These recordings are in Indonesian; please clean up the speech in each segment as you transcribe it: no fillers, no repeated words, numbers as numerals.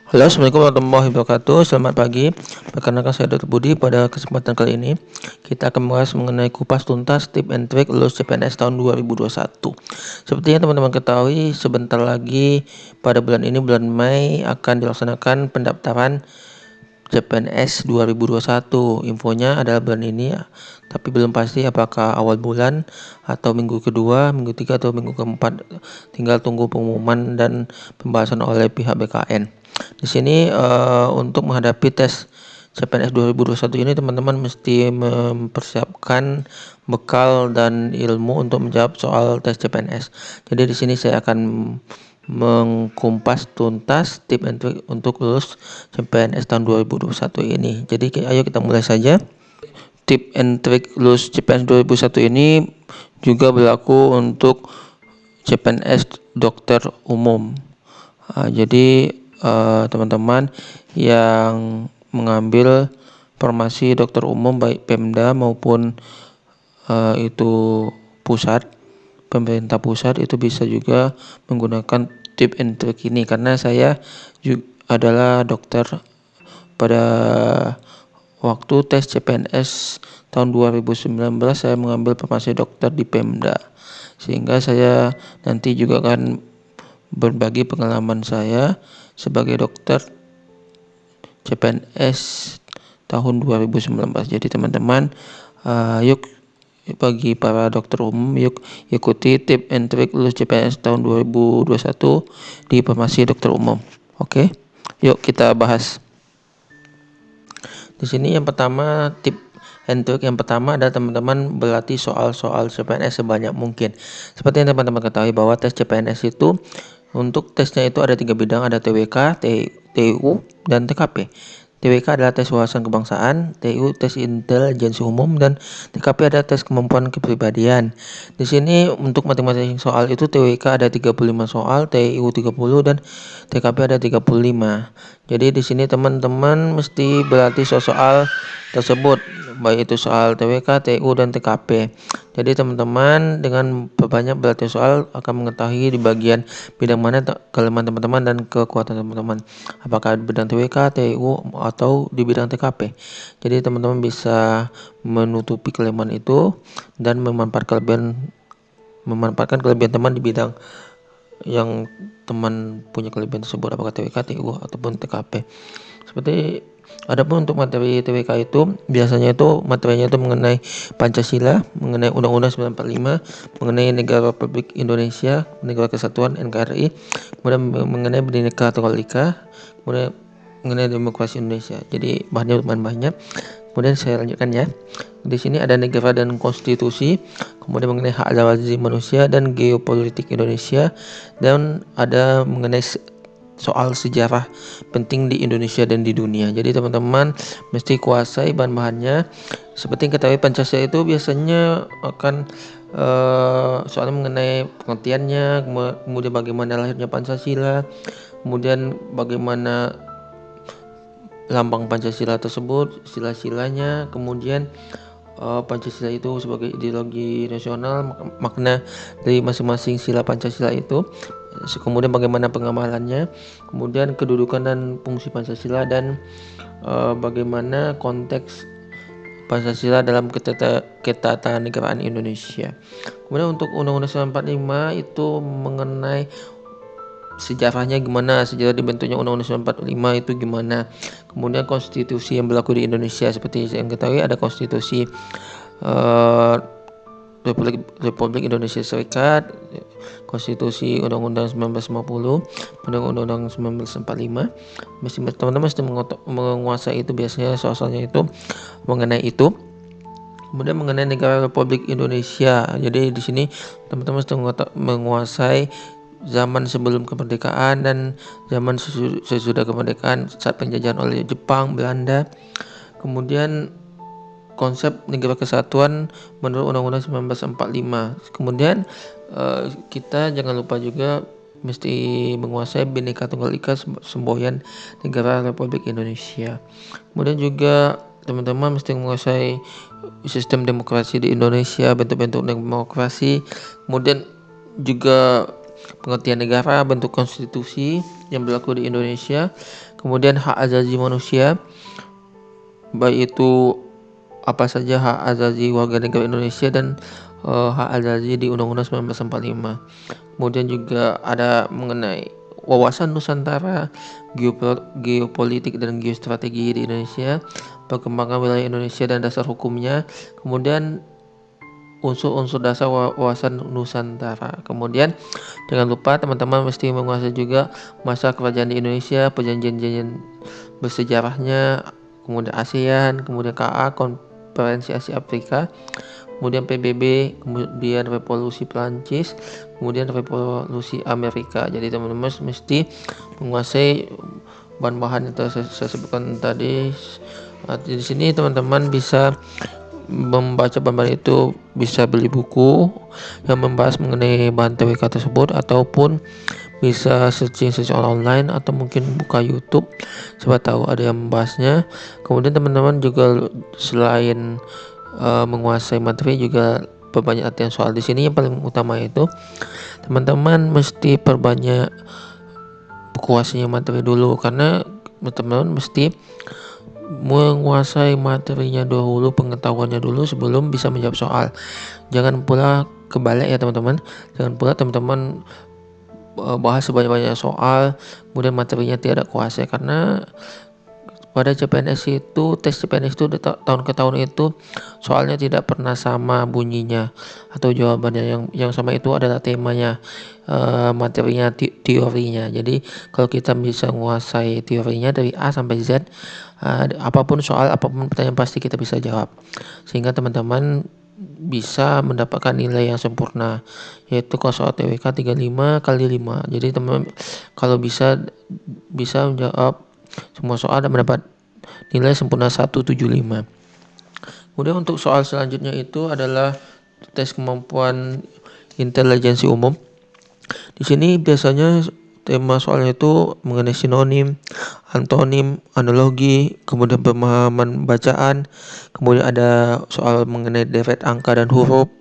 Halo, Assalamualaikum warahmatullahi wabarakatuh. Selamat pagi. Perkenalkan saya Dr. Budi. Pada kesempatan kali ini kita akan membahas mengenai kupas tuntas tip and trick lulus CPNS tahun 2021. Seperti yang teman-teman ketahui, sebentar lagi pada bulan ini, bulan Mei, akan dilaksanakan pendaftaran CPNS 2021. Infonya adalah bulan ini, tapi belum pasti apakah awal bulan atau minggu kedua, minggu ketiga atau minggu keempat. Tinggal tunggu pengumuman dan pembahasan oleh pihak BKN. Di sini untuk menghadapi tes CPNS 2021 ini, teman-teman mesti mempersiapkan bekal dan ilmu untuk menjawab soal tes CPNS. Jadi di sini saya akan mengkumpas tuntas tip and trick untuk lulus CPNS tahun 2021 ini. Jadi ayo kita mulai saja. Tip and trick lulus CPNS 2021 ini juga berlaku untuk CPNS dokter umum. Jadi teman-teman yang mengambil formasi dokter umum baik Pemda maupun itu pusat, pemerintah pusat, itu bisa juga menggunakan tip and trick ini, karena saya juga adalah dokter pada waktu tes CPNS tahun 2019. Saya mengambil formasi dokter di Pemda, sehingga saya nanti juga akan berbagi pengalaman saya sebagai dokter CPNS tahun 2019. Jadi teman-teman, yuk bagi para dokter umum, yuk ikuti tip and trick lulus CPNS tahun 2021 di formasi dokter umum. Oke, yuk kita bahas. Di sini yang pertama, tip and trick yang pertama adalah teman-teman berlatih soal-soal CPNS sebanyak mungkin. Seperti yang teman-teman ketahui bahwa tes CPNS itu, untuk tesnya itu ada 3 bidang, ada TWK, TU, dan TKP. TWK adalah tes wawasan kebangsaan, TU tes intelijensi umum, dan TKP adalah tes kemampuan kepribadian. Di sini untuk masing-masing soal itu TWK ada 35 soal, TU 30, dan TKP ada 35. Jadi di sini teman-teman mesti berlatih soal-soal tersebut, baik itu soal TWK, TU, dan TKP. Jadi teman-teman dengan banyak berlatih soal akan mengetahui di bagian bidang mana kelemahan teman-teman dan kekuatan teman-teman, apakah di bidang TWK, TU, atau di bidang TKP. Jadi teman-teman bisa menutupi kelemahan itu dan memanfaatkan kelebihan teman di bidang yang teman punya kelebihan tersebut, apakah TWK, TU, ataupun TKP. Seperti adapun untuk materi TWK itu biasanya itu materinya itu mengenai Pancasila, mengenai Undang-Undang 945, mengenai Negara Republik Indonesia, Negara Kesatuan NKRI, kemudian mengenai Bhinneka Tunggal Ika, kemudian mengenai demokrasi Indonesia. Jadi bahannya lumayan banyak. Kemudian saya lanjutkan ya. Di sini ada negara dan konstitusi, kemudian mengenai hak asasi manusia dan geopolitik Indonesia, dan ada mengenai soal sejarah penting di Indonesia dan di dunia. Jadi teman-teman mesti kuasai bahan-bahannya. Seperti yang ketahui, Pancasila itu biasanya akan soalnya mengenai pengertiannya, kemudian bagaimana lahirnya Pancasila, kemudian bagaimana lambang Pancasila tersebut, sila-silanya, kemudian Pancasila itu sebagai ideologi nasional, makna dari masing-masing sila Pancasila itu, kemudian bagaimana pengamalannya, kemudian kedudukan dan fungsi Pancasila, dan bagaimana konteks Pancasila dalam ketatanegaraan Indonesia. Kemudian untuk Undang-Undang 945 itu mengenai sejarahnya gimana, sejarah dibentuknya Undang-Undang 945 itu gimana. Kemudian konstitusi yang berlaku di Indonesia, seperti yang ketahui ada konstitusi Republik Indonesia Serikat, konstitusi Undang-Undang 1950, Undang-Undang 1945. Teman-teman mesti menguasai itu, biasanya soalnya itu mengenai itu. Kemudian mengenai Negara Republik Indonesia, jadi di sini teman-teman mesti menguasai zaman sebelum kemerdekaan dan zaman sesudah kemerdekaan saat penjajahan oleh Jepang, Belanda. Kemudian konsep negara kesatuan menurut Undang-Undang 1945. Kemudian kita jangan lupa juga mesti menguasai Bhinneka Tunggal Ika, semboyan negara Republik Indonesia. Kemudian juga teman-teman mesti menguasai sistem demokrasi di Indonesia, bentuk-bentuk demokrasi. Kemudian juga pengertian negara, bentuk konstitusi yang berlaku di Indonesia, kemudian hak asasi manusia, baik itu apa saja hak asasi warga negara Indonesia dan hak asasi di Undang-Undang 1945. Kemudian juga ada mengenai wawasan Nusantara, geopolitik dan geostrategi di Indonesia, perkembangan wilayah Indonesia dan dasar hukumnya, kemudian unsur-unsur dasar wawasan Nusantara. Kemudian jangan lupa teman-teman mesti menguasai juga masa kerajaan di Indonesia, perjanjian-perjanjian bersejarahnya, kemudian ASEAN, kemudian KA, Konferensi Asia Afrika, kemudian PBB, kemudian Revolusi Prancis, kemudian Revolusi Amerika. Jadi teman-teman mesti menguasai bahan-bahan yang saya sebutkan tadi. Di sini teman-teman bisa membaca bahan-bahan itu, bisa beli buku yang membahas mengenai bahan TWK tersebut, ataupun bisa searching online atau mungkin buka YouTube, siapa tahu ada yang membahasnya. Kemudian teman-teman juga selain menguasai materi juga perbanyak latihan soal. Di sini yang paling utama itu teman-teman mesti perbanyak kuasanya materi dulu, karena teman-teman mesti menguasai materinya dahulu, pengetahuannya dulu sebelum bisa menjawab soal. Jangan pula kebalik ya teman-teman, jangan pula teman-teman bahas sebanyak-banyak soal kemudian materinya tidak kuasai, karena pada CPNS itu, tes CPNS itu tahun ke tahun itu soalnya tidak pernah sama bunyinya atau jawabannya. Yang sama itu adalah temanya, materinya, teorinya. Jadi kalau kita bisa menguasai teorinya dari A sampai Z, apapun soal, apapun pertanyaan pasti kita bisa jawab, sehingga teman-teman bisa mendapatkan nilai yang sempurna, yaitu kalau soal TWK 35 kali 5. Jadi teman-teman kalau bisa menjawab semua soal dan mendapat nilai sempurna 175. Kemudian untuk soal selanjutnya itu adalah tes kemampuan intelijensi umum. Di sini biasanya tema soalnya itu mengenai sinonim, antonim, analogi, kemudian pemahaman bacaan, kemudian ada soal mengenai deret angka dan huruf,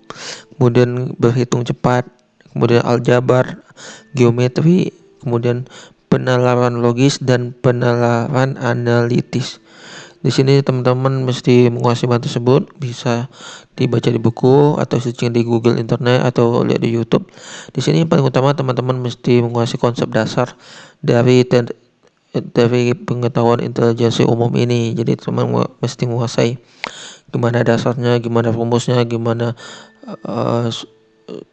kemudian berhitung cepat, kemudian aljabar, geometri, kemudian penalaran logis dan penalaran analitis. Di sini teman-teman mesti menguasai bahan tersebut, bisa dibaca di buku atau searching di Google Internet atau lihat di YouTube. Di sini yang paling utama teman-teman mesti menguasai konsep dasar dari pengetahuan intelijensi umum ini. Jadi teman mesti menguasai gimana dasarnya, gimana rumusnya, gimana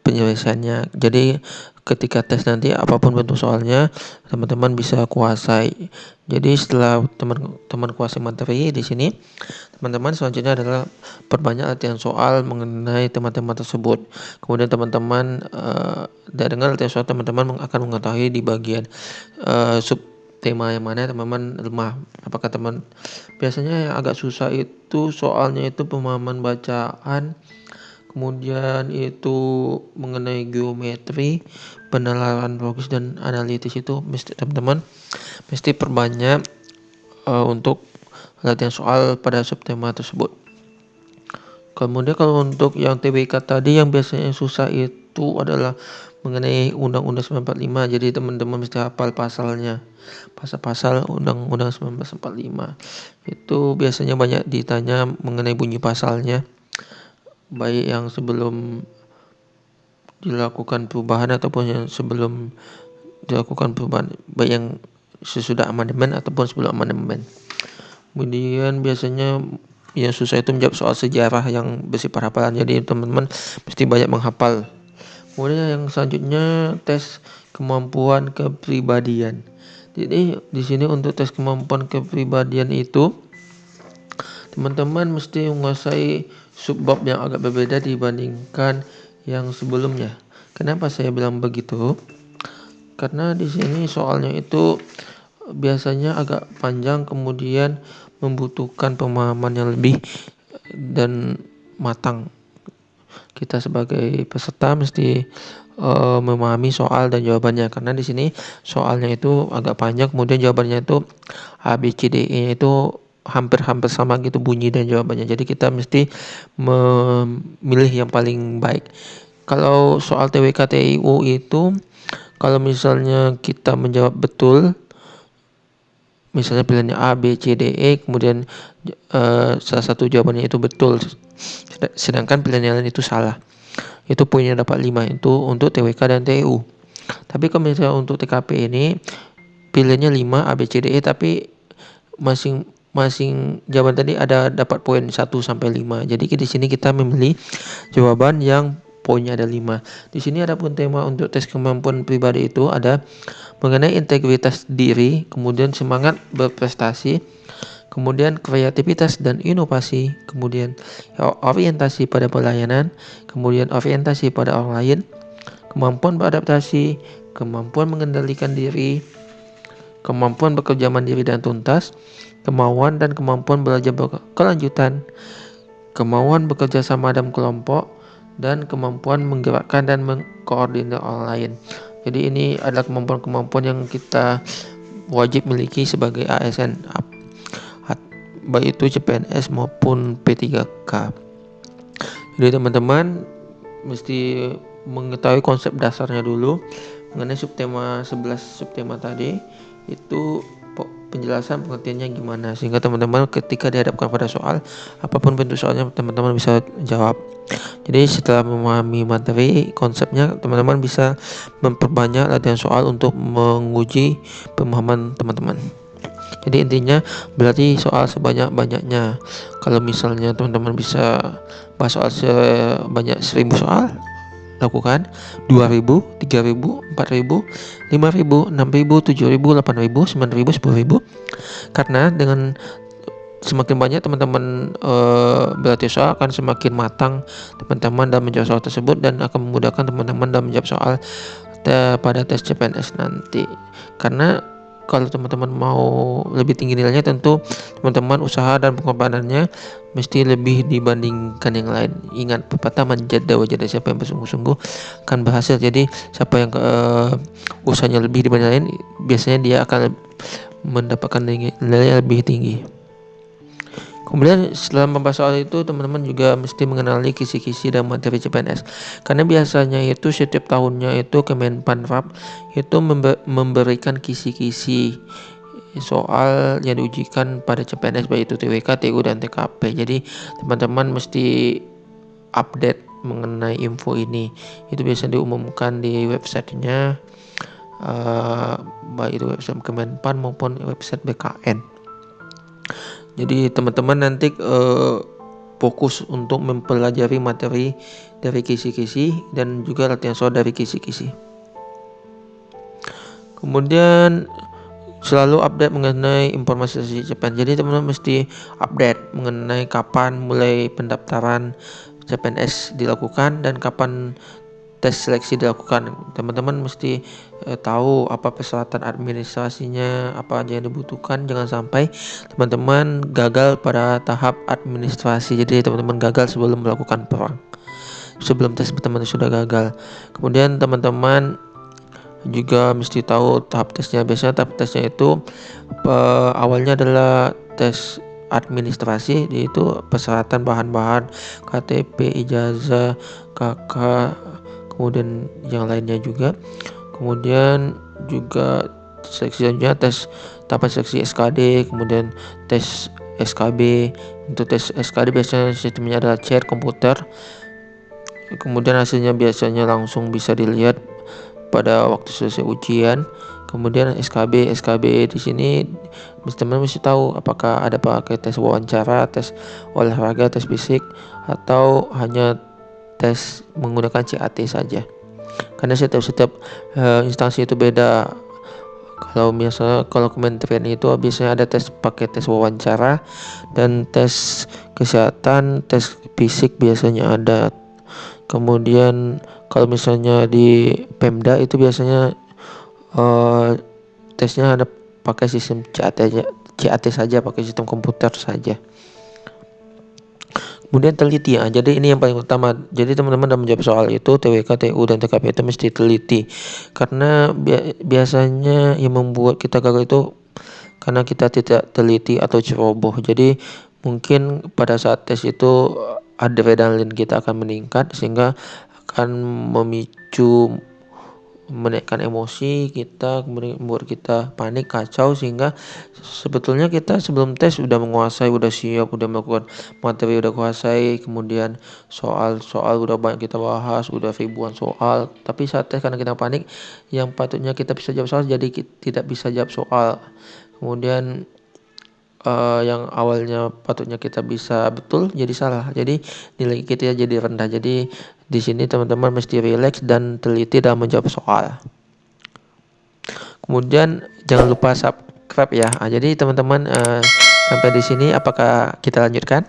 penyelesaiannya. Jadi ketika tes nanti apapun bentuk soalnya teman-teman bisa kuasai. Jadi setelah teman-teman kuasai materi di sini, teman-teman selanjutnya adalah perbanyak latihan soal mengenai tema-tema tersebut. Kemudian teman-teman dengan latihan soal teman-teman akan mengetahui di bagian sub tema yang mana teman-teman lemah. Apakah teman biasanya yang agak susah itu soalnya itu pemahaman bacaan, kemudian itu mengenai geometri, penalaran logis dan analitis. Itu teman-teman mesti perbanyak untuk latihan soal pada subtema tersebut. Kemudian kalau untuk yang TWK tadi yang biasanya susah itu adalah mengenai Undang-Undang 1945. Jadi teman-teman mesti hafal pasalnya, pasal-pasal Undang-Undang 1945. Itu biasanya banyak ditanya mengenai bunyi pasalnya, baik yang sebelum dilakukan perubahan ataupun yang sebelum dilakukan perubahan, baik yang sesudah amandemen ataupun sebelum amandemen. Kemudian biasanya yang susah itu menjawab soal sejarah yang bersifat hafalan, jadi teman-teman mesti banyak menghafal. Kemudian yang selanjutnya tes kemampuan kepribadian. Jadi di sini untuk tes kemampuan kepribadian itu teman-teman mesti menguasai subbab yang agak berbeda dibandingkan yang sebelumnya. Kenapa saya bilang begitu? Karena di sini soalnya itu biasanya agak panjang, kemudian membutuhkan pemahaman yang lebih dan matang. Kita sebagai peserta mesti memahami soal dan jawabannya, karena di sini soalnya itu agak panjang, kemudian jawabannya itu A B C D E itu hampir sama gitu bunyi dan jawabannya. Jadi kita mesti memilih yang paling baik. Kalau soal TWK TIU itu Kalau misalnya kita menjawab betul, misalnya pilihannya A, B, C, D, E, kemudian salah satu jawabannya itu betul, sedangkan pilihan yang lain itu salah, itu poinnya dapat 5, itu untuk TWK dan TU. Tapi kalau misalnya untuk TKP ini pilihannya 5 A, B, C, D, E, tapi masing jawaban tadi ada dapat poin 1 sampai 5. Jadi di sini kita memilih jawaban yang poinnya ada 5. Di sini ada pun tema untuk tes kemampuan pribadi itu ada mengenai integritas diri, kemudian semangat berprestasi, kemudian kreativitas dan inovasi, kemudian orientasi pada pelayanan, kemudian orientasi pada orang lain, kemampuan beradaptasi, kemampuan mengendalikan diri, kemampuan bekerja mandiri dan tuntas, kemauan dan kemampuan belajar berkelanjutan, kemauan bekerja sama dalam kelompok, dan kemampuan menggerakkan dan mengkoordinir orang lain. Jadi ini adalah kemampuan-kemampuan yang kita wajib miliki sebagai ASN, baik itu CPNS maupun P3K. Jadi teman-teman mesti mengetahui konsep dasarnya dulu mengenai subtema 11 subtema tadi, itu penjelasan pengertiannya gimana, sehingga teman-teman ketika dihadapkan pada soal apapun bentuk soalnya teman-teman bisa jawab. Jadi setelah memahami materi konsepnya, teman-teman bisa memperbanyak latihan soal untuk menguji pemahaman teman-teman. Jadi intinya berarti soal sebanyak-banyaknya. Kalau misalnya teman-teman bisa bahas soal sebanyak 1000 soal, lakukan 2000, 3000, 4000, 5000, 6000, 7000, 8000, 9000, 10000. Karena dengan semakin banyak teman-teman berlatih soal, akan semakin matang teman-teman dalam menjawab soal tersebut dan akan memudahkan teman-teman dalam menjawab soal pada tes CPNS nanti. Karena kalau teman-teman mau lebih tinggi nilainya, tentu teman-teman usaha dan pengorbanannya mesti lebih dibandingkan yang lain. Ingat pepatah, manjada wajada, siapa yang bersungguh-sungguh akan berhasil. Jadi siapa yang usahanya lebih dibanding lain, biasanya dia akan mendapatkan nilai yang lebih tinggi. Kemudian setelah membahas soal itu, teman-teman juga mesti mengenali kisi-kisi dan materi CPNS. Karena biasanya itu setiap tahunnya itu Kemenparekraf itu memberikan kisi-kisi soal yang diujikan pada CPNS, baik itu TWK, TU, dan TKP. Jadi teman-teman mesti update mengenai info ini. Itu biasanya diumumkan di websitenya, baik itu website Kemenpan maupun website BKN. Jadi teman-teman nanti fokus untuk mempelajari materi dari kisi-kisi dan juga latihan soal dari kisi-kisi. Kemudian selalu update mengenai informasi CPNS. Jadi teman-teman mesti update mengenai kapan mulai pendaftaran CPNS dilakukan dan kapan tes seleksi dilakukan. Teman-teman mesti tahu apa persyaratan administrasinya, apa aja yang dibutuhkan. Jangan sampai teman-teman gagal pada tahap administrasi. Jadi teman-teman gagal sebelum melakukan perang, sebelum tes teman-teman sudah gagal. Kemudian teman-teman juga mesti tahu tahap tesnya. Biasanya tahap tesnya itu awalnya adalah tes administrasi, yaitu persyaratan bahan-bahan KTP, ijazah, KK, kemudian yang lainnya juga. Kemudian juga seleksi selanjutnya tes tahapan seleksi SKD, kemudian tes SKB. Untuk tes SKD biasanya sistemnya adalah chair komputer, kemudian hasilnya biasanya langsung bisa dilihat pada waktu selesai ujian. Kemudian SKB di sini teman-teman mesti tahu apakah ada pakai tes wawancara, tes olahraga, tes fisik, atau hanya tes menggunakan CAT saja. Karena setiap instansi itu beda. Kalau kementerian itu biasanya ada tes pakai tes wawancara dan tes kesehatan, tes fisik biasanya ada. Kemudian kalau misalnya di Pemda itu biasanya tesnya ada pakai sistem CAT saja, pakai sistem komputer saja. Kemudian teliti ya. Jadi ini yang paling utama. Jadi teman-teman dalam menjawab soal itu TWK, TU, dan TKP itu mesti teliti. Karena biasanya yang membuat kita gagal itu karena kita tidak teliti atau ceroboh. Jadi mungkin pada saat tes itu adrenalin kita akan meningkat sehingga akan memicu menaikkan emosi kita, kemudian membuat kita panik, kacau, sehingga sebetulnya kita sebelum tes udah menguasai, udah siap, udah melakukan materi, udah kuasai, kemudian soal-soal udah banyak kita bahas, udah ribuan soal, tapi saat tes karena kita panik, yang patutnya kita bisa jawab soal jadi tidak bisa jawab soal. Kemudian yang awalnya patutnya kita bisa betul jadi salah, jadi nilai kita jadi rendah. Jadi di sini teman-teman mesti rileks dan teliti dalam menjawab soal. Kemudian jangan lupa subscribe ya. Jadi teman-teman, sampai di sini apakah kita lanjutkan?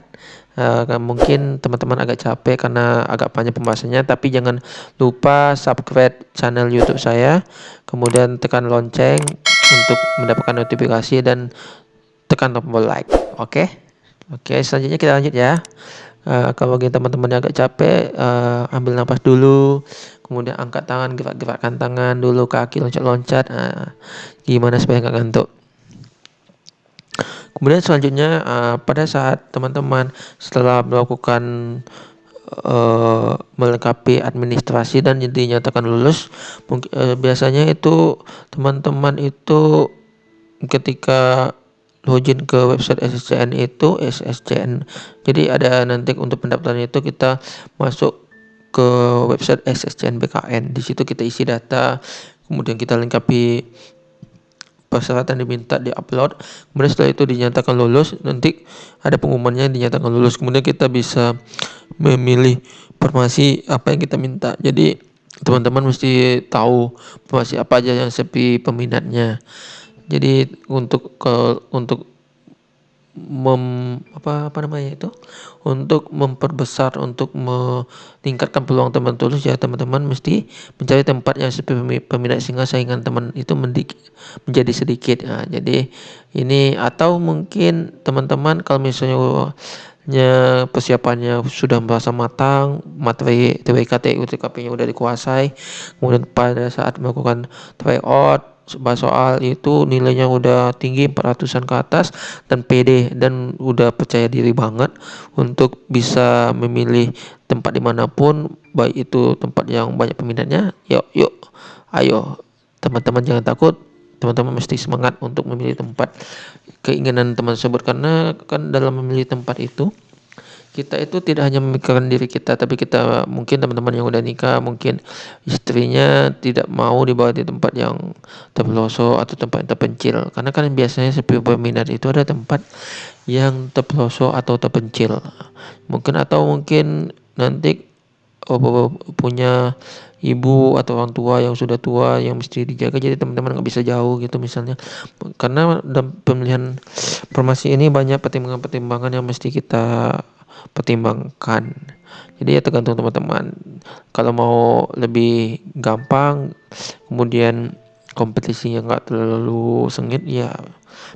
Mungkin teman-teman agak capek karena agak panjang pembahasannya, tapi jangan lupa subscribe channel YouTube saya, kemudian tekan lonceng untuk mendapatkan notifikasi dan tekan tombol like. Oke, selanjutnya kita lanjut ya. Kalau bagi teman-teman yang agak capek, ambil nafas dulu, kemudian angkat tangan, gerak-gerakkan tangan dulu, kaki loncat-loncat. Gimana supaya nggak ngantuk. Kemudian selanjutnya, pada saat teman-teman setelah melakukan melengkapi administrasi dan dinyatakan lulus, biasanya itu teman-teman itu ketika login ke website SSCN, jadi ada nanti untuk pendaftaran itu kita masuk ke website SSCN BKN. Di situ kita isi data, kemudian kita lengkapi persyaratan diminta di-upload, kemudian setelah itu dinyatakan lulus, nanti ada pengumumannya dinyatakan lulus, kemudian kita bisa memilih formasi apa yang kita minta. Jadi teman-teman mesti tahu formasi apa aja yang sepi peminatnya. Jadi untuk untuk memperbesar, untuk meningkatkan peluang teman tulus, ya teman-teman mesti mencari tempat yang sepi peminat sehingga saingan teman itu menjadi sedikit. Jadi ini, atau mungkin teman-teman kalau misalnya persiapannya sudah merasa matang, materi TWK, UTKP-nya udah dikuasai, kemudian pada saat melakukan tryout soal itu nilainya udah tinggi 400-an ke atas dan pede dan udah percaya diri banget untuk bisa memilih tempat dimanapun, baik itu tempat yang banyak peminatnya, ayo teman-teman jangan takut, teman-teman mesti semangat untuk memilih tempat keinginan teman tersebut, karena kan dalam memilih tempat itu kita itu tidak hanya memikirkan diri kita, tapi kita, mungkin teman-teman yang udah nikah, mungkin istrinya tidak mau dibawa di tempat yang terpelosok atau tempat yang terpencil, karena kan biasanya sepi peminat itu ada tempat yang terpelosok atau terpencil, mungkin nanti punya ibu atau orang tua yang sudah tua yang mesti dijaga, jadi teman-teman nggak bisa jauh gitu misalnya, karena dalam pemilihan formasi ini banyak pertimbangan-pertimbangan yang mesti kita pertimbangkan. Jadi ya tergantung teman-teman, kalau mau lebih gampang kemudian kompetisinya nggak terlalu sengit, ya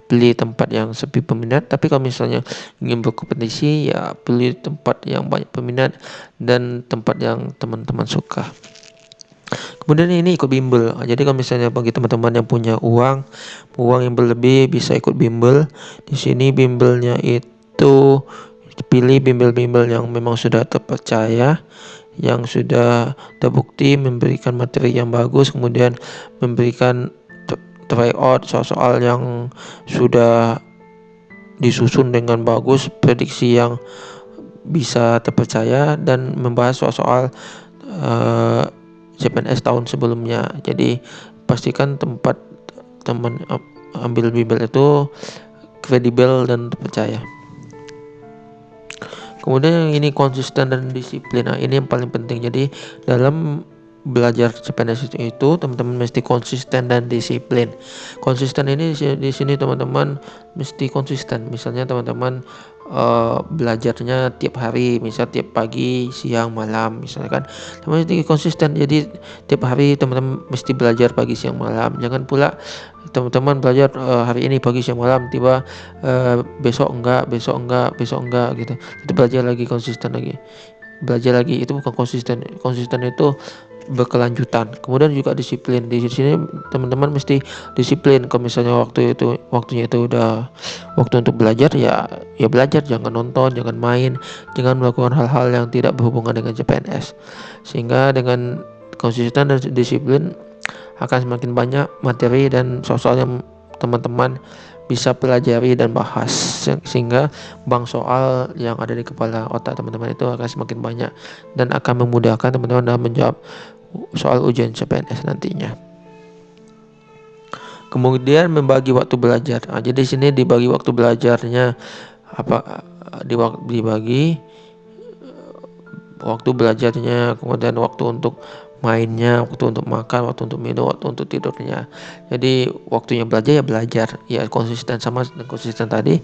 pilih tempat yang sepi peminat. Tapi kalau misalnya ingin berkompetisi, ya pilih tempat yang banyak peminat dan tempat yang teman-teman suka. Kemudian ini ikut bimbel. Jadi kalau misalnya bagi teman-teman yang punya uang yang berlebih, bisa ikut bimbel. Di sini bimbelnya itu pilih bimbel-bimbel yang memang sudah terpercaya, yang sudah terbukti memberikan materi yang bagus, kemudian memberikan tryout soal-soal yang sudah disusun dengan bagus, prediksi yang bisa terpercaya, dan membahas soal-soal CPNS tahun sebelumnya. Jadi pastikan tempat teman ambil bimbel itu kredibel dan terpercaya. Kemudian ini konsisten dan disiplin. Ini yang paling penting. Jadi dalam belajar CPNS itu teman-teman mesti konsisten dan disiplin. Konsisten ini di sini teman-teman mesti konsisten. Misalnya teman-teman belajarnya tiap hari, misal tiap pagi, siang, malam, misalnya kan, teman-teman mesti konsisten. Jadi tiap hari teman-teman mesti belajar pagi, siang, malam. Jangan pula teman-teman belajar hari ini pagi, siang, malam, tiba besok enggak gitu. Itu belajar lagi, konsisten lagi, belajar lagi. Itu bukan konsisten. Konsisten itu berkelanjutan. Kemudian juga disiplin. Di sini teman-teman mesti disiplin. Kalau misalnya waktunya itu udah waktu untuk belajar, ya belajar, jangan nonton, jangan main, jangan melakukan hal-hal yang tidak berhubungan dengan CPNS. Sehingga dengan konsisten dan disiplin, akan semakin banyak materi dan soal-soal yang teman-teman bisa pelajari dan bahas, sehingga bank soal yang ada di kepala otak teman-teman itu akan semakin banyak dan akan memudahkan teman-teman dalam menjawab soal ujian CPNS nantinya. Kemudian membagi waktu belajar. Jadi sini dibagi waktu belajarnya dibagi waktu belajarnya, kemudian waktu untuk mainnya, waktu untuk makan, waktu untuk minum, waktu untuk tidurnya. Jadi waktunya belajar ya belajar, ya konsisten sama konsisten tadi.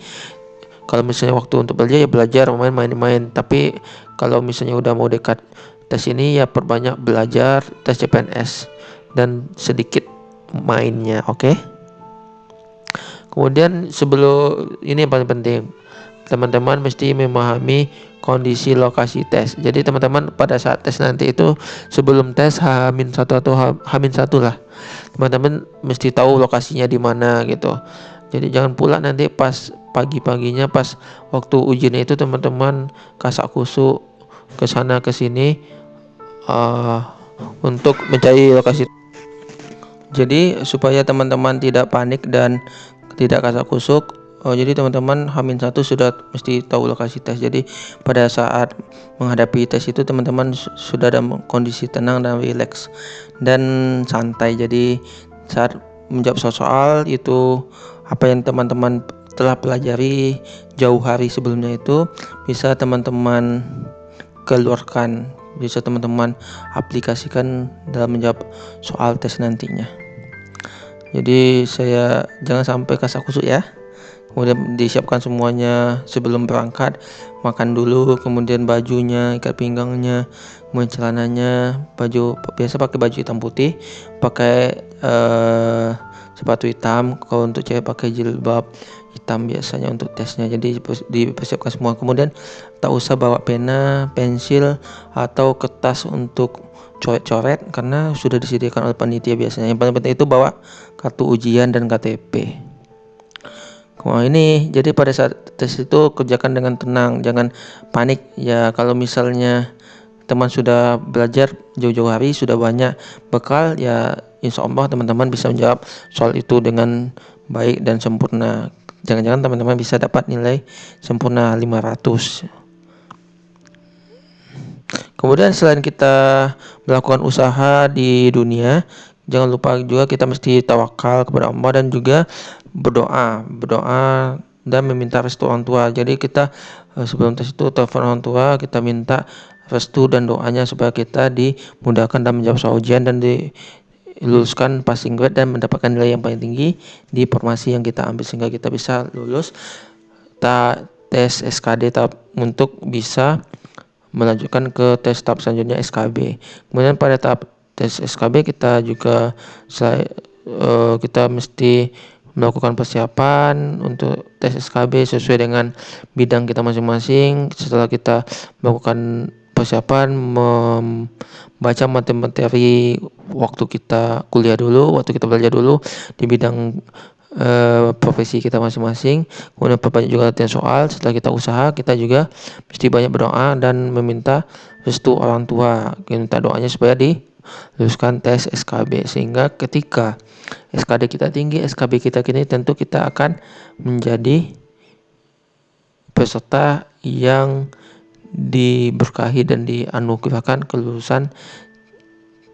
Kalau misalnya waktu untuk belajar ya belajar, main-main. Tapi kalau misalnya udah mau dekat tes ini ya perbanyak belajar tes CPNS dan sedikit mainnya, oke? Kemudian sebelum ini yang paling penting, teman-teman mesti memahami kondisi lokasi tes. Jadi teman-teman pada saat tes nanti itu sebelum tes H-1 atau H-1 lah, teman-teman mesti tahu lokasinya di mana gitu. Jadi jangan pula nanti pas pagi-paginya pas waktu ujiannya itu teman-teman kasak kusuk ke sana ke sini untuk mencari lokasi. Jadi supaya teman-teman tidak panik dan tidak kasak kusuk, jadi teman-teman H-1 sudah mesti tahu lokasi tes. Jadi pada saat menghadapi tes itu teman-teman sudah dalam kondisi tenang dan rileks dan santai. Jadi saat menjawab soal itu apa yang teman-teman telah pelajari jauh hari sebelumnya itu bisa teman-teman keluarkan, bisa teman-teman aplikasikan dalam menjawab soal tes nantinya. Jadi saya jangan sampai kasak kusuk ya. Kemudian disiapkan semuanya sebelum berangkat, makan dulu, kemudian bajunya, ikat pinggangnya, kemudian celananya, baju biasa pakai baju hitam putih, pakai sepatu hitam. Kalau untuk cewek pakai jilbab hitam biasanya untuk tesnya. Jadi dipersiapkan semua. Kemudian tak usah bawa pena, pensil atau kertas untuk coret-coret karena sudah disediakan oleh panitia biasanya. Yang paling penting itu bawa kartu ujian dan KTP. Wah ini jadi pada saat tes itu kerjakan dengan tenang, jangan panik ya. Kalau misalnya teman sudah belajar jauh-jauh hari, sudah banyak bekal ya, insya Allah teman-teman bisa menjawab soal itu dengan baik dan sempurna. Jangan-jangan teman-teman bisa dapat nilai sempurna 500. Kemudian selain kita melakukan usaha di dunia, jangan lupa juga kita mesti tawakal kepada Allah dan juga berdoa dan meminta restu orang tua. Jadi kita sebelum tes itu telepon orang tua, kita minta restu dan doanya supaya kita dimudahkan dalam menjawab soal ujian dan diluluskan passing grade dan mendapatkan nilai yang paling tinggi di formasi yang kita ambil sehingga kita bisa lulus tes SKD untuk bisa melanjutkan ke tes tahap selanjutnya SKB. Kemudian pada tahap tes SKB kita juga kita mesti melakukan persiapan untuk tes SKB sesuai dengan bidang kita masing-masing. Setelah kita melakukan persiapan, membaca materi waktu kita kuliah dulu, waktu kita belajar dulu di bidang profesi kita masing-masing. Kemudian perbanyak juga latihan soal. Setelah kita usaha, kita juga mesti banyak berdoa dan meminta restu orang tua. Minta doanya supaya diluluskan tes SKB sehingga ketika SKD kita tinggi, SKB kita kini, tentu kita akan menjadi peserta yang diberkahi dan dianugerahkan kelulusan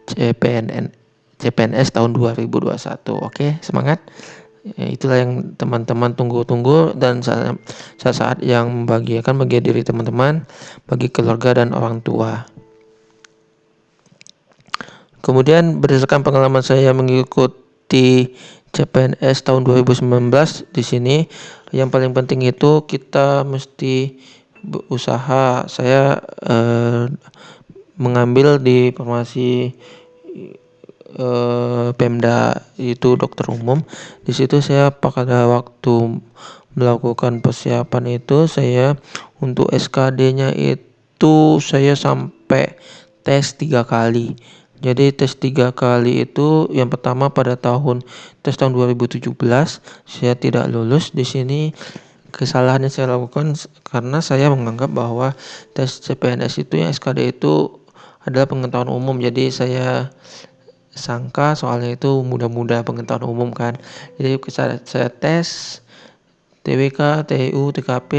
CPNS tahun 2021. Oke, semangat. Ya, itulah yang teman-teman tunggu-tunggu dan saat yang membahagiakan bagi diri teman-teman, bagi keluarga dan orang tua. Kemudian berdasarkan pengalaman saya mengikuti CPNS tahun 2019, di sini yang paling penting itu kita mesti berusaha. Saya mengambil di formasi Pemda itu dokter umum. Di situ saya pada waktu melakukan persiapan itu saya untuk SKD-nya itu saya sampai tes 3 kali. Jadi tes 3 kali itu yang pertama pada tes tahun 2017 saya tidak lulus. Di sini kesalahan yang saya lakukan karena saya menganggap bahwa tes CPNS itu yang SKD itu adalah pengetahuan umum. Jadi saya sangka soalnya itu mudah-mudah pengetahuan umum kan. Jadi saya tes TWK, TU, TKP.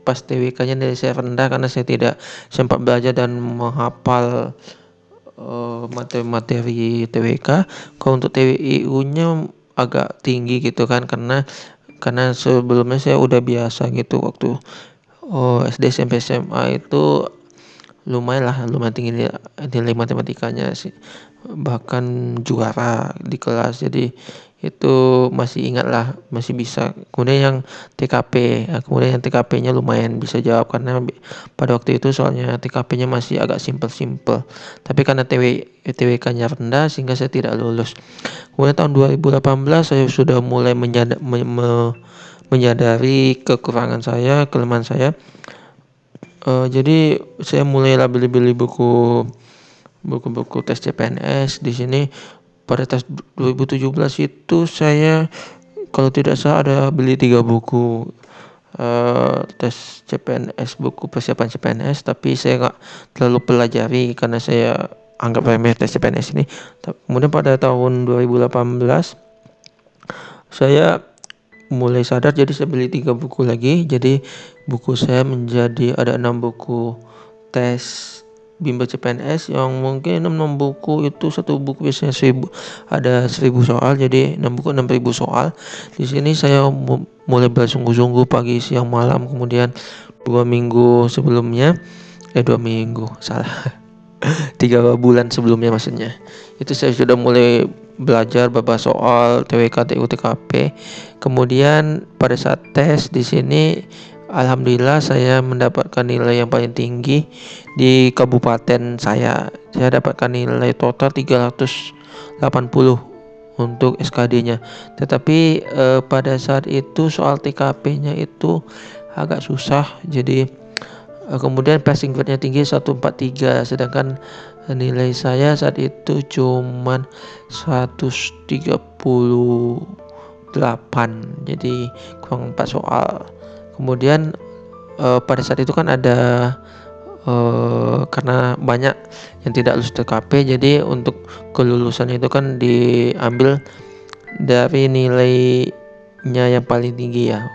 Pas TWK-nya nilai saya rendah karena saya tidak sempat belajar dan menghafal materi-materi TWK. Kalau untuk TWIU-nya agak tinggi gitu kan, karena sebelumnya saya udah biasa gitu waktu SD, SMP, SMA itu lumayan tinggi nilai matematikanya sih, bahkan juara di kelas. Jadi itu masih ingat lah, masih bisa. Kemudian yang TKP-nya lumayan bisa jawab karena pada waktu itu soalnya TKP-nya masih agak simpel-simpel, tapi karena TWK-nya rendah sehingga saya tidak lulus. Kemudian tahun 2018 saya sudah mulai menyadari kekurangan saya, kelemahan saya. Jadi saya mulailah beli buku tes CPNS. Di sini pada tes 2017 itu saya kalau tidak salah ada beli 3 buku tes CPNS, buku persiapan CPNS, tapi saya nggak terlalu pelajari karena saya anggap remeh tes CPNS ini. Kemudian pada tahun 2018 saya mulai sadar, jadi saya beli 3 buku lagi. Jadi buku saya menjadi ada 6 buku tes bimbel CPNS, yang mungkin 6 buku itu satu buku biasanya 1000 soal, jadi 6 buku 6000 soal. Di sini saya mulai bersungguh-sungguh pagi, siang, malam. Kemudian 2 minggu sebelumnya 2 minggu salah 3 bulan sebelumnya maksudnya, itu saya sudah mulai belajar beberapa soal TWK, TU, TKP. Kemudian pada saat tes di sini alhamdulillah saya mendapatkan nilai yang paling tinggi di kabupaten saya. Saya dapatkan nilai total 380 untuk SKD-nya. Tetapi pada saat itu soal TKP-nya itu agak susah. Jadi kemudian passing grade-nya tinggi 143, sedangkan nilai saya saat itu cuman 138, jadi kurang 4 soal. Kemudian pada saat itu kan ada karena banyak yang tidak lulus TKP, jadi untuk kelulusan itu kan diambil dari nilainya yang paling tinggi ya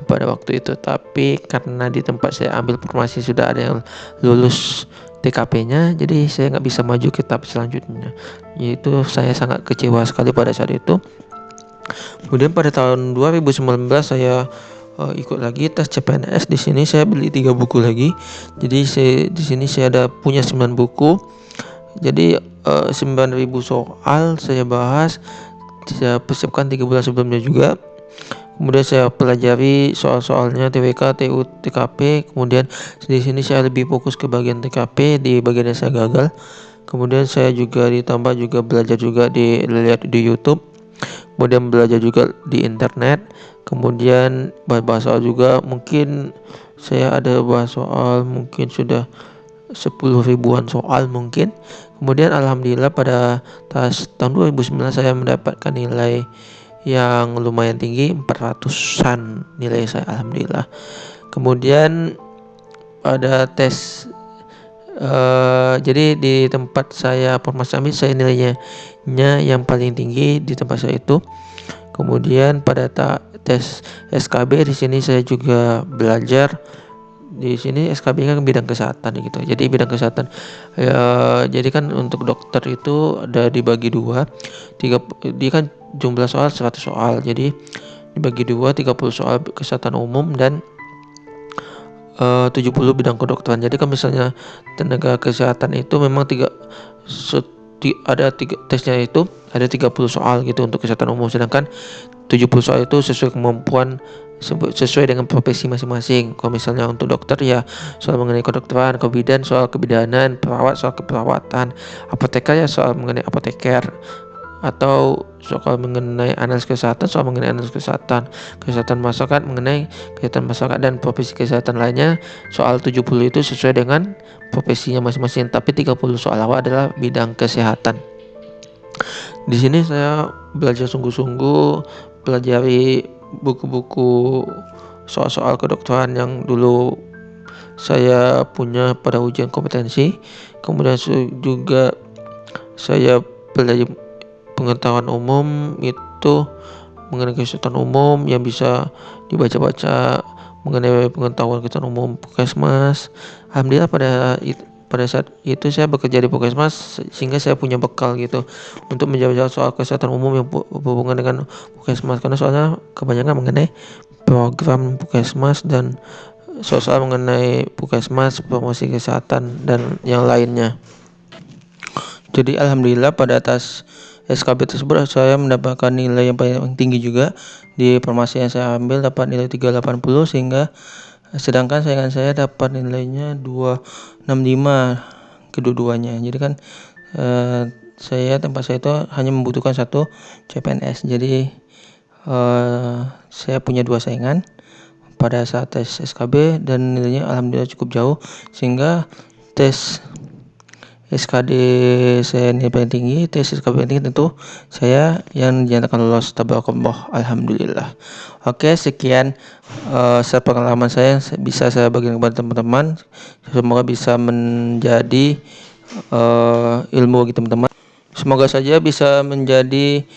pada waktu itu. Tapi karena di tempat saya ambil formasi sudah ada yang lulus TKP-nya, jadi saya nggak bisa maju ke tahap selanjutnya. Yaitu saya sangat kecewa sekali pada saat itu. Kemudian pada tahun 2019 saya ikut lagi tes CPNS. Di sini saya beli 3 buku lagi. Jadi di sini saya ada punya 9 buku. Jadi 9.000 soal saya bahas. Saya persiapkan 3 bulan sebelumnya juga. Kemudian saya pelajari soal-soalnya TWK, TU, TKP. Kemudian di sini saya lebih fokus ke bagian TKP, di bagian yang saya gagal. Kemudian saya juga ditambah juga belajar juga lihat di YouTube. Kemudian belajar juga di internet. Kemudian bahas soal juga, mungkin saya ada bahas soal mungkin sudah 10 ribuan soal mungkin. Kemudian alhamdulillah pada tahun 2019 saya mendapatkan nilai yang lumayan tinggi, 400-an nilai saya alhamdulillah. Kemudian pada tes jadi di tempat saya formasi ambil, saya nilainya yang paling tinggi di tempat saya itu. Kemudian pada tes SKB di sini saya juga belajar. Di sini SKB kan bidang kesehatan gitu. Jadi bidang kesehatan jadi kan untuk dokter itu ada dibagi 2. Dia kan jumlah soal 100 soal. Jadi dibagi 2, 30 soal kesehatan umum dan 70 bidang kedokteran. Jadi kalau misalnya tenaga kesehatan itu memang ada 3 tesnya, itu ada 30 soal gitu untuk kesehatan umum, sedangkan 70 soal itu sesuai kemampuan, sesuai dengan profesi masing-masing. Kalau misalnya untuk dokter ya soal mengenai kedokteran, kebidan soal kebidanan, perawat soal keperawatan, apoteker ya soal mengenai apoteker, atau soal mengenai analis kesehatan soal mengenai analis kesehatan masyarakat mengenai kesehatan masyarakat, dan profesi kesehatan lainnya soal 70 itu sesuai dengan profesinya masing-masing. Tapi 30 soal awal adalah bidang kesehatan. Di sini saya belajar sungguh-sungguh, pelajari buku-buku soal-soal kedokteran yang dulu saya punya pada ujian kompetensi. Kemudian juga saya pengetahuan umum itu mengenai kesehatan umum yang bisa dibaca-baca mengenai pengetahuan kesehatan umum Puskesmas. Alhamdulillah pada saat itu saya bekerja di Puskesmas sehingga saya punya bekal gitu untuk menjawab soal kesehatan umum yang berhubungan dengan Puskesmas, karena soalnya kebanyakan mengenai program Puskesmas dan soal mengenai Puskesmas, promosi kesehatan dan yang lainnya. Jadi alhamdulillah pada atas SKB tersebut saya mendapatkan nilai yang paling tinggi juga. Di formasi yang saya ambil dapat nilai 380, sehingga sedangkan saingan saya dapat nilainya 265 kedua-duanya. Jadi kan tempat saya itu hanya membutuhkan satu CPNS. Jadi saya punya 2 saingan pada saat tes SKB dan nilainya alhamdulillah cukup jauh, sehingga tes SKD saya nilai paling tinggi, tes SKB paling tinggi tentu saya yang dinyatakan lolos, tabarakallah, alhamdulillah. Oke, sekian pengalaman saya bisa saya bagikan kepada teman-teman. Semoga bisa menjadi ilmu bagi teman-teman. Semoga saja bisa menjadi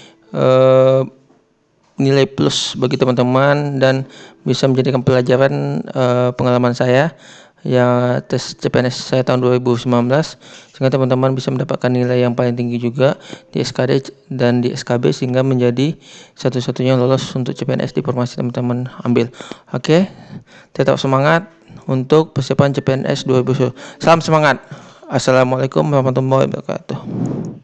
nilai plus bagi teman-teman dan bisa menjadikan pelajaran pengalaman saya ya tes CPNS saya tahun 2019, sehingga teman-teman bisa mendapatkan nilai yang paling tinggi juga di SKD dan di SKB, sehingga menjadi satu-satunya lolos untuk CPNS di formasi teman-teman ambil. Oke, tetap semangat untuk persiapan CPNS 2020. Salam semangat. Assalamualaikum warahmatullahi wabarakatuh.